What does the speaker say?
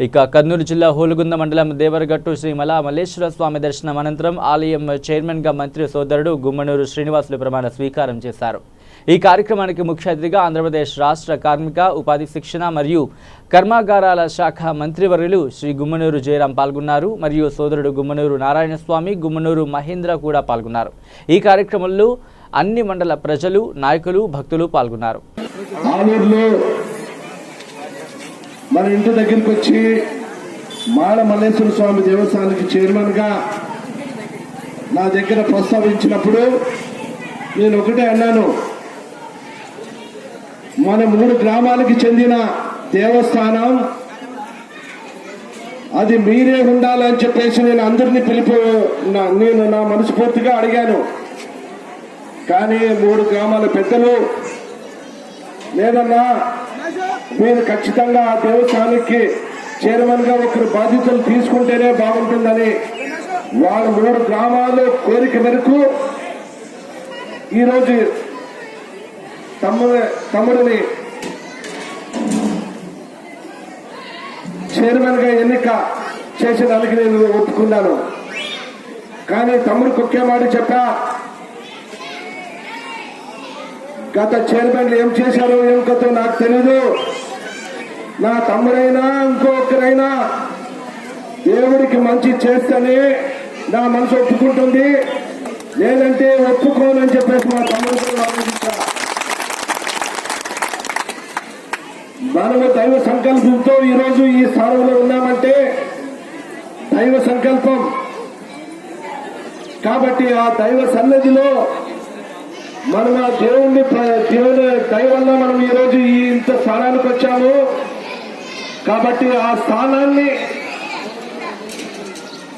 ఇక కర్నూలు జిల్లా హోలుగుంద మండలం దేవరగట్టు శ్రీ మల్లేశ్వర స్వామి దర్శనం అనంతరం ఆలయం చైర్మన్గా మంత్రి సోదరుడు గుమ్మనూరు శ్రీనివాసులు ప్రమాణ స్వీకారం చేశారు. ఈ కార్యక్రమానికి ముఖ్య అతిథిగా ఆంధ్రప్రదేశ్ రాష్ట్ర కార్మిక ఉపాధి శిక్షణ మరియు కర్మాగారాల శాఖ మంత్రివర్యులు శ్రీ గుమ్మనూరు జయరాం పాల్గొన్నారు. మరియు సోదరుడు గుమ్మనూరు నారాయణస్వామి, గుమ్మనూరు మహేంద్ర కూడా పాల్గొన్నారు. ఈ కార్యక్రమంలో అన్ని మండల ప్రజలు, నాయకులు, భక్తులు పాల్గొన్నారు. మన ఇంటి దగ్గరికి వచ్చి మల్లేశ్వర స్వామి దేవస్థానానికి చైర్మన్ గా నా దగ్గర ప్రస్తావించినప్పుడు నేను ఒకటే అన్నాను, మన 3 గ్రామాలకి చెందిన దేవస్థానం, అది మీరే ఉండాలని చెప్పేసి నేను అందరినీ నేను నా మనస్ఫూర్తిగా అడిగాను. కానీ 3 గ్రామాల పెద్దలు లేదన్నా, మీరు ఖచ్చితంగా ఆ దేవస్థానానికి చైర్మన్ గా ఒకరు బాధ్యతలు తీసుకుంటేనే బాగుంటుందని వాళ్ళ 3 గ్రామాలు కోరిక మేరకు ఈరోజు తమ్ముడిని చైర్మన్ గా ఎన్నిక చేసేదానికి నేను ఒప్పుకున్నాను. కానీ తమ్ముడికి ఒకే మాట చెప్పా, గత చైర్మన్లు ఏం చేశారో ఏం కథో నాకు తెలీదు. నా తమ్ముడైనా ఇంకొకరైనా దేవుడికి మంచి చేస్తేనే నా మనసు ఒప్పుకుంటుంది, లేదంటే ఒప్పుకోనని చెప్పేసి మా తమ్ముడితో ఆలోచించా. మనము దైవ సంకల్పంతో ఈరోజు ఈ స్థానంలో ఉన్నామంటే దైవ సంకల్పం. కాబట్టి ఆ దైవ సన్నిధిలో మనం ఆ దేవుని దయ వల్ల మనం ఈరోజు ఇంత స్థానానికి వచ్చాము. కాబట్టి ఆ స్థానాన్ని